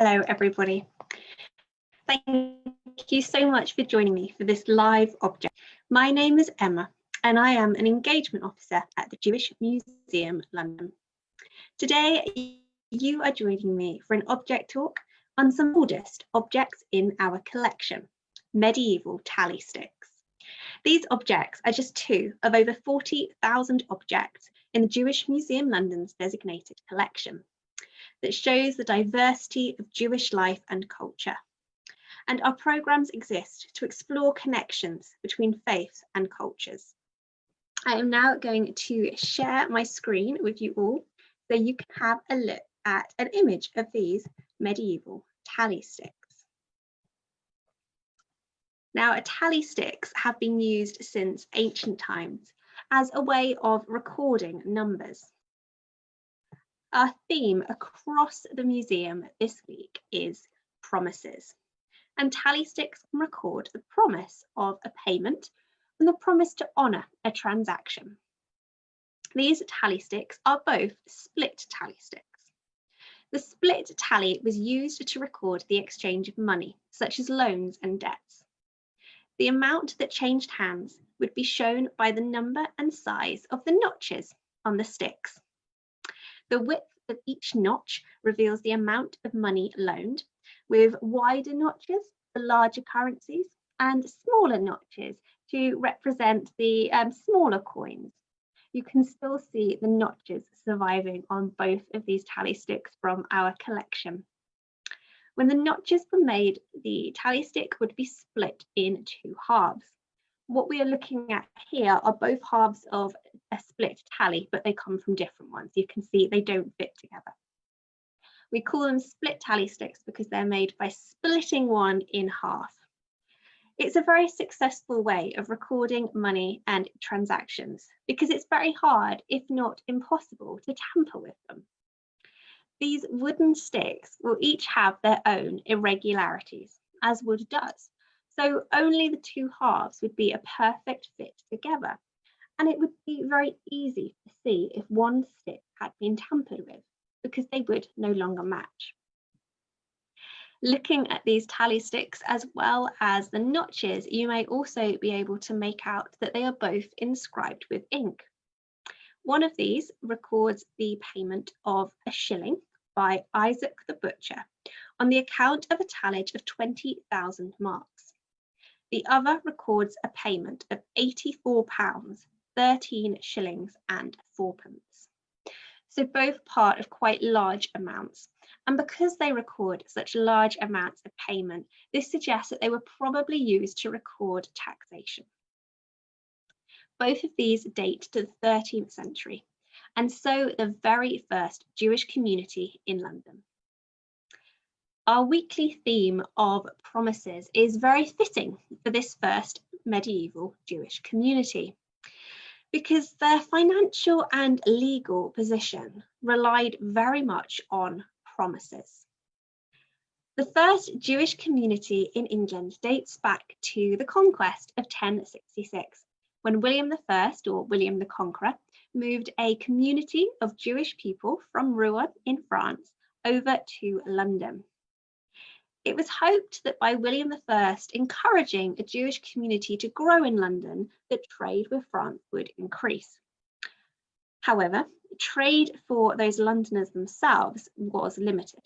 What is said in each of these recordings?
Hello, everybody. Thank you so much for joining me for this live object. My name is Emma, and I am an engagement officer at the Jewish Museum, London. Today, you are joining me for an object talk on some of the oldest objects in our collection, medieval tally sticks. These objects are just two of over 40,000 objects in the Jewish Museum London's designated collection that shows the diversity of Jewish life and culture. And our programmes exist to explore connections between faiths and cultures. I am now going to share my screen with you all so you can have a look at an image of these medieval tally sticks. Now, tally sticks have been used since ancient times as a way of recording numbers. Our theme across the museum this week is promises, and tally sticks can record the promise of a payment and the promise to honour a transaction. These tally sticks are both split tally sticks. The split tally was used to record the exchange of money, such as loans and debts. The amount that changed hands would be shown by the number and size of the notches on the sticks. The width of each notch reveals the amount of money loaned, with wider notches for larger currencies and smaller notches to represent the smaller coins. You can still see the notches surviving on both of these tally sticks from our collection. When the notches were made, the tally stick would be split in two halves. What we are looking at here are both halves of a split tally, but they come from different ones. You can see they don't fit together. We call them split tally sticks because they're made by splitting one in half. It's a very successful way of recording money and transactions because it's very hard, if not impossible, to tamper with them. These wooden sticks will each have their own irregularities, as wood does. So only the two halves would be a perfect fit together, and it would be very easy to see if one stick had been tampered with because they would no longer match. Looking at these tally sticks as well as the notches, you may also be able to make out that they are both inscribed with ink. One of these records the payment of a shilling by Isaac the Butcher on the account of a tallage of 20,000 marks. The other records a payment of £84, 13 shillings and 4p. So both part of quite large amounts. And because they record such large amounts of payment, this suggests that they were probably used to record taxation. Both of these date to the 13th century, and so the very first Jewish community in London. Our weekly theme of promises is very fitting for this first medieval Jewish community because their financial and legal position relied very much on promises. The first Jewish community in England dates back to the conquest of 1066, when William I, or William the Conqueror, moved a community of Jewish people from Rouen in France over to London. It was hoped that by William I encouraging a Jewish community to grow in London, that trade with France would increase. However, trade for those Londoners themselves was limited.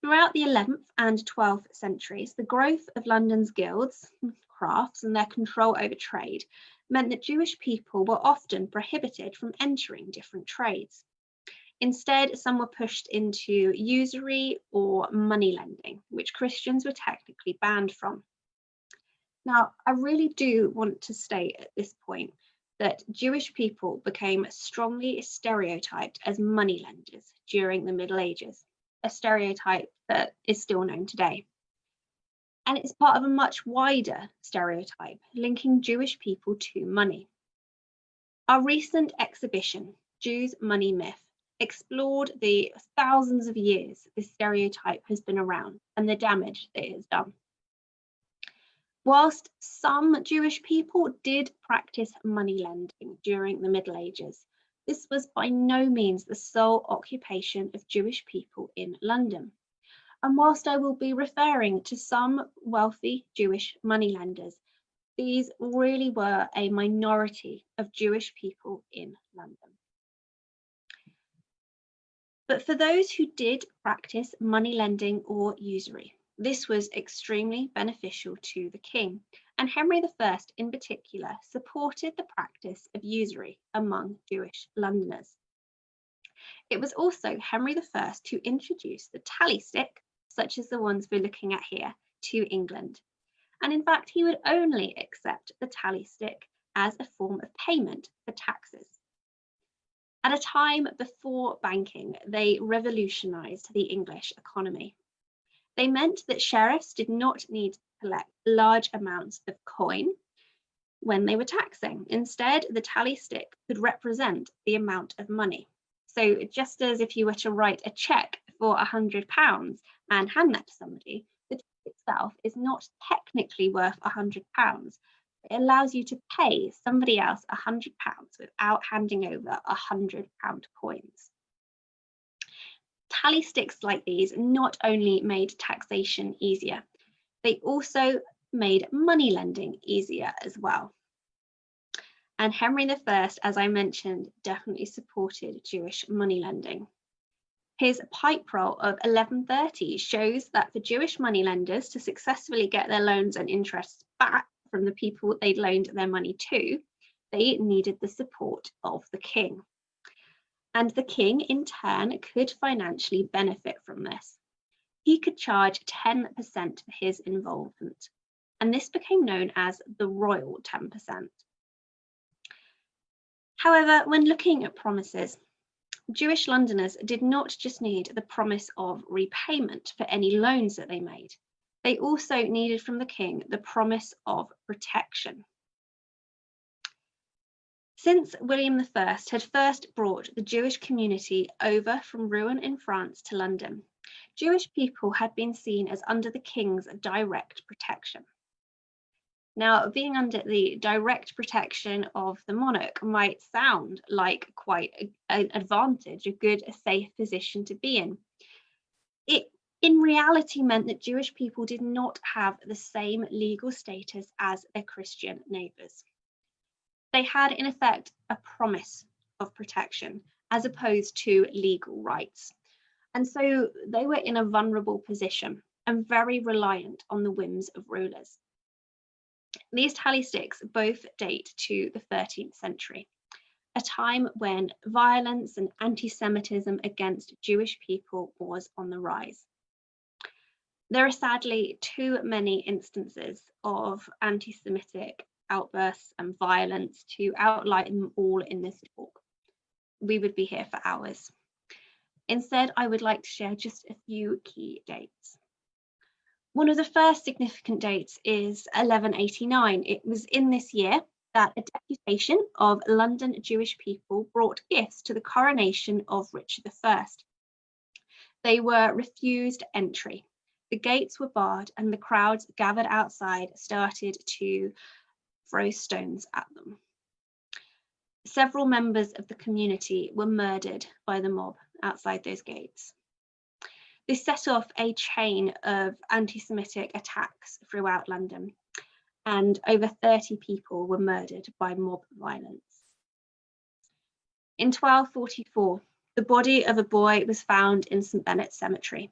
Throughout the 11th and 12th centuries, the growth of London's guilds, crafts, and their control over trade meant that Jewish people were often prohibited from entering different trades. Instead, some were pushed into usury or money lending, which Christians were technically banned from. Now, I really do want to state at this point that Jewish people became strongly stereotyped as moneylenders during the Middle Ages, a stereotype that is still known today. And it's part of a much wider stereotype linking Jewish people to money. Our recent exhibition, Jews' Money Myth, explored the thousands of years this stereotype has been around and the damage that it has done. Whilst some Jewish people did practice money lending during the Middle Ages, this was by no means the sole occupation of Jewish people in London. And whilst I will be referring to some wealthy Jewish moneylenders, these really were a minority of Jewish people in London. But for those who did practice money lending or usury, this was extremely beneficial to the king, and Henry I in particular supported the practice of usury among Jewish Londoners. It was also Henry I who introduced the tally stick, such as the ones we're looking at here, to England. And in fact, he would only accept the tally stick as a form of payment for taxes. At a time before banking, they revolutionized the English economy. They meant that sheriffs did not need to collect large amounts of coin when they were taxing. Instead, the tally stick could represent the amount of money. So just as if you were to write a check for £100 and hand that to somebody, the check itself is not technically worth £100. It allows you to pay somebody else £100 without handing over £100 coins. Tally sticks like these not only made taxation easier, they also made money lending easier as well. And Henry I, as I mentioned, definitely supported Jewish money lending. His pipe roll of 1130 shows that for Jewish moneylenders to successfully get their loans and interests back from the people they'd loaned their money to, they needed the support of the king. And the king, in turn, could financially benefit from this. He could charge 10% for his involvement, and this became known as the royal 10%. However, when looking at promises, Jewish Londoners did not just need the promise of repayment for any loans that they made. They also needed from the king the promise of protection. Since William I had first brought the Jewish community over from Rouen in France to London, Jewish people had been seen as under the king's direct protection. Now, being under the direct protection of the monarch might sound like quite an advantage, a good, a safe position to be in. It in reality meant that Jewish people did not have the same legal status as their Christian neighbours. They had, in effect, a promise of protection as opposed to legal rights. And so they were in a vulnerable position and very reliant on the whims of rulers. These tally sticks both date to the 13th century, a time when violence and anti-Semitism against Jewish people was on the rise. There are sadly too many instances of anti-Semitic outbursts and violence to outline them all in this talk. We would be here for hours. Instead, I would like to share just a few key dates. One of the first significant dates is 1189. It was in this year that a deputation of London Jewish people brought gifts to the coronation of Richard I. They were refused entry. The gates were barred and the crowds gathered outside started to throw stones at them. Several members of the community were murdered by the mob outside those gates. This set off a chain of anti-Semitic attacks throughout London, and over 30 people were murdered by mob violence. In 1244, the body of a boy was found in St. Benet's Cemetery.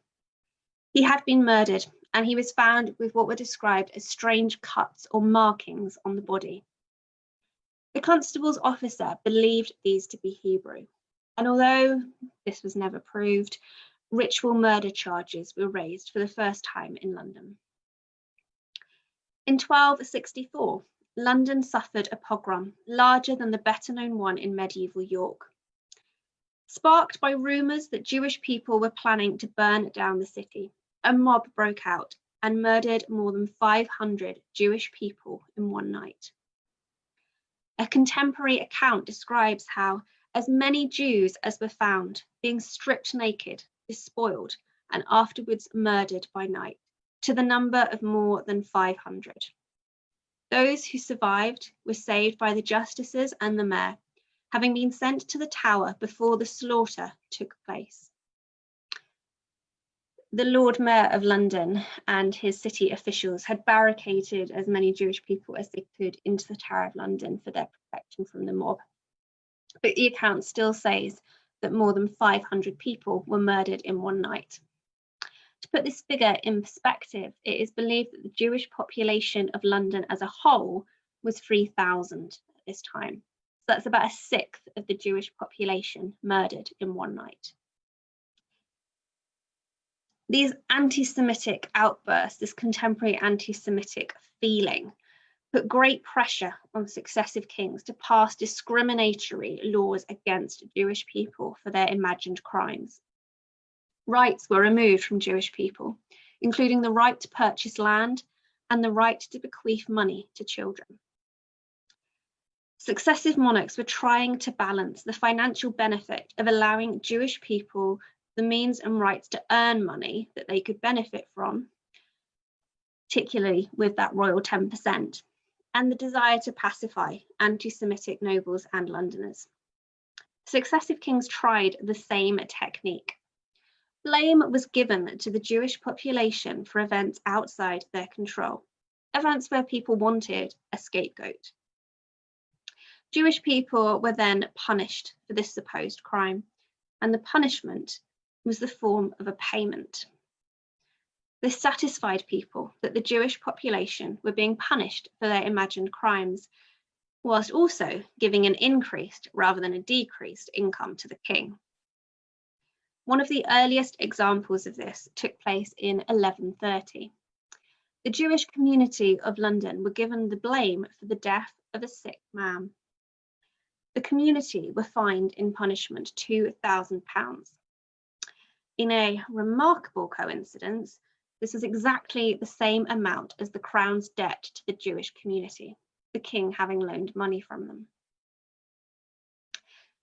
He had been murdered, and he was found with what were described as strange cuts or markings on the body. The constable's officer believed these to be Hebrew, and although this was never proved, ritual murder charges were raised for the first time in London. In 1264, London suffered a pogrom larger than the better-known one in medieval York. Sparked by rumours that Jewish people were planning to burn down the city, a mob broke out and murdered more than 500 Jewish people in one night. A contemporary account describes how as many Jews as were found being stripped naked, despoiled, and afterwards murdered by night, to the number of more than 500. Those who survived were saved by the justices and the mayor, having been sent to the Tower before the slaughter took place. The Lord Mayor of London and his city officials had barricaded as many Jewish people as they could into the Tower of London for their protection from the mob. But the account still says that more than 500 people were murdered in one night. To put this figure in perspective, it is believed that the Jewish population of London as a whole was 3,000 at this time. So that's about a sixth of the Jewish population murdered in one night. These anti-Semitic outbursts, this contemporary anti-Semitic feeling, put great pressure on successive kings to pass discriminatory laws against Jewish people for their imagined crimes. Rights were removed from Jewish people, including the right to purchase land and the right to bequeath money to children. Successive monarchs were trying to balance the financial benefit of allowing Jewish people the means and rights to earn money that they could benefit from, particularly with that royal 10%, and the desire to pacify anti-Semitic nobles and Londoners. Successive kings tried the same technique. Blame was given to the Jewish population for events outside their control, events where people wanted a scapegoat. Jewish people were then punished for this supposed crime, and the punishment was the form of a payment. This satisfied people that the Jewish population were being punished for their imagined crimes, whilst also giving an increased rather than a decreased income to the king. One of the earliest examples of this took place in 1130. The Jewish community of London were given the blame for the death of a sick man. The community were fined in punishment £2,000. In a remarkable coincidence, this was exactly the same amount as the crown's debt to the Jewish community, the king having loaned money from them.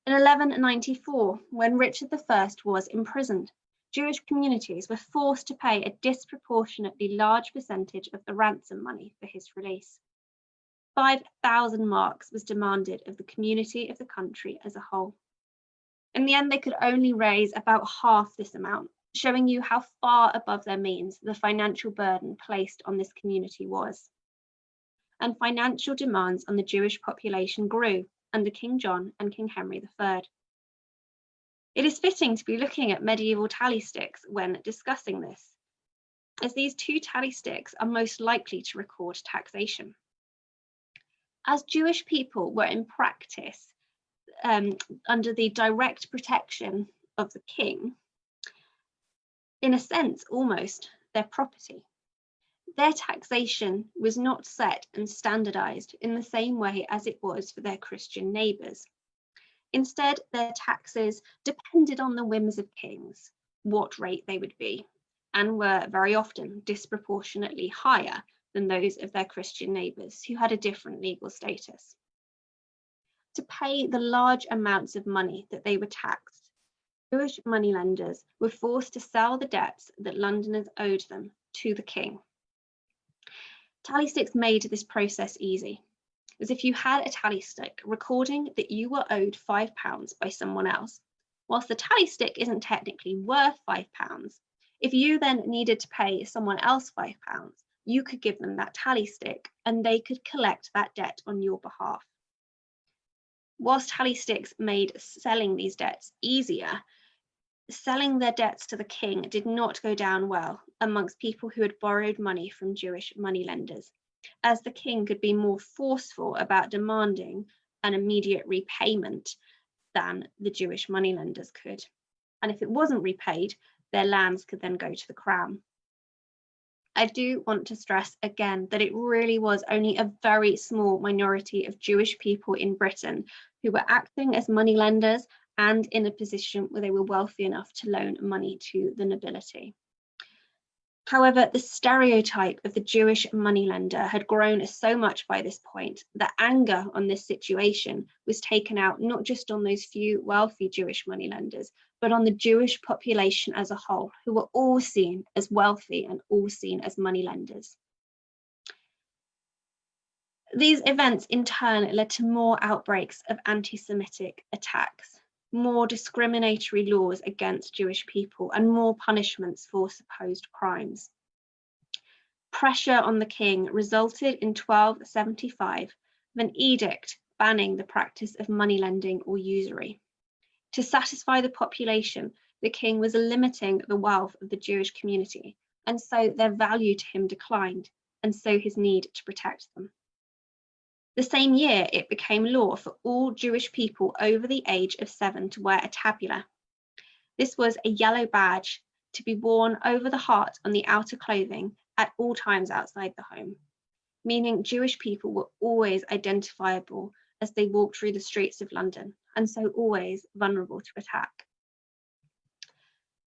In 1194, when Richard I was imprisoned, Jewish communities were forced to pay a disproportionately large percentage of the ransom money for his release. 5,000 marks was demanded of the community of the country as a whole. In the end, they could only raise about half this amount, showing you how far above their means the financial burden placed on this community was. And financial demands on the Jewish population grew under King John and King Henry III. It is fitting to be looking at medieval tally sticks when discussing this, as these two tally sticks are most likely to record taxation. As Jewish people were in practice under the direct protection of the king, in a sense, almost their property. Their taxation was not set and standardized in the same way as it was for their Christian neighbors. Instead, their taxes depended on the whims of kings, what rate they would be, and were very often disproportionately higher than those of their Christian neighbors who had a different legal status. To pay the large amounts of money that they were taxed, Jewish moneylenders were forced to sell the debts that Londoners owed them to the king. Tally sticks made this process easy, as if you had a tally stick recording that you were owed £5 by someone else, whilst the tally stick isn't technically worth £5, if you then needed to pay someone else £5, you could give them that tally stick and they could collect that debt on your behalf. Whilst tally sticks made selling these debts easier, selling their debts to the king did not go down well amongst people who had borrowed money from Jewish moneylenders, as the king could be more forceful about demanding an immediate repayment than the Jewish moneylenders could. And if it wasn't repaid, their lands could then go to the crown. I do want to stress again that it really was only a very small minority of Jewish people in Britain who were acting as moneylenders and in a position where they were wealthy enough to loan money to the nobility. However, the stereotype of the Jewish moneylender had grown so much by this point that anger on this situation was taken out not just on those few wealthy Jewish moneylenders, but on the Jewish population as a whole, who were all seen as wealthy and all seen as moneylenders. These events in turn led to more outbreaks of anti-Semitic attacks. more discriminatory laws against Jewish people, and more punishments for supposed crimes. Pressure on the king resulted in 1275 of an edict banning the practice of moneylending or usury. To satisfy the population, the king was limiting the wealth of the Jewish community, and so their value to him declined, and so his need to protect them. The same year, it became law for all Jewish people over the age of 7 to wear a tabula. This was a yellow badge to be worn over the heart on the outer clothing at all times outside the home, meaning Jewish people were always identifiable as they walked through the streets of London, and so always vulnerable to attack.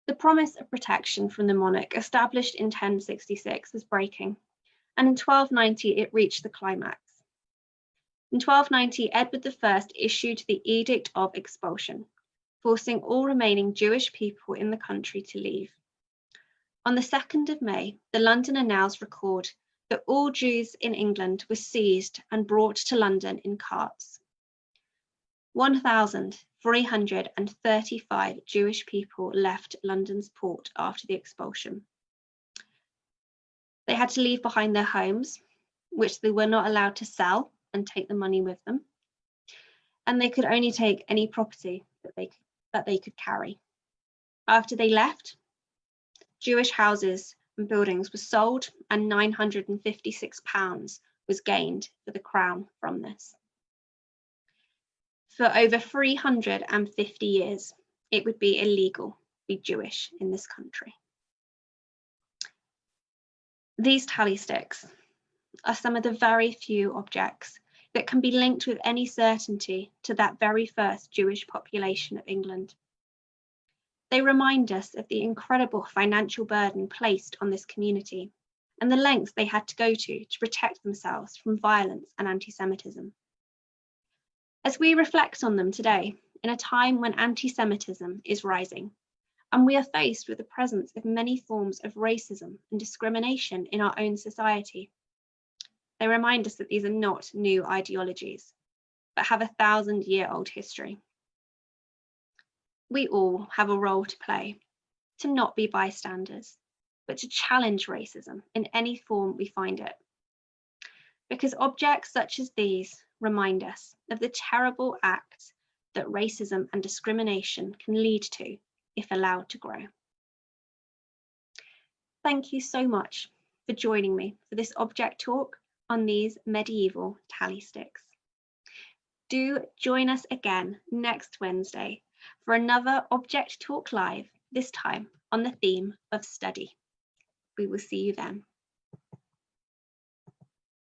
The promise of protection from the monarch established in 1066 was breaking, and in 1290 it reached the climax. In 1290, Edward I issued the Edict of Expulsion, forcing all remaining Jewish people in the country to leave. On the 2nd of May, the London Annals record that all Jews in England were seized and brought to London in carts. 1,335 Jewish people left London's port after the expulsion. They had to leave behind their homes, which they were not allowed to sell and take the money with them, and they could only take any property that they could carry. After they left, Jewish houses and buildings were sold, and £956 was gained for the crown from this. For over 350 years, it would be illegal to be Jewish in this country. These tally sticks are some of the very few objects that can be linked with any certainty to that very first Jewish population of England. They remind us of the incredible financial burden placed on this community and the lengths they had to go to protect themselves from violence and anti-Semitism. As we reflect on them today, in a time when anti-Semitism is rising, and we are faced with the presence of many forms of racism and discrimination in our own society, they remind us that these are not new ideologies, but have a 1,000-year-old history. We all have a role to play, to not be bystanders, but to challenge racism in any form we find it. Because objects such as these remind us of the terrible acts that racism and discrimination can lead to if allowed to grow. Thank you so much for joining me for this object talk on these medieval tally sticks. Do join us again next Wednesday for another Object Talk Live, this time on the theme of study. We will see you then.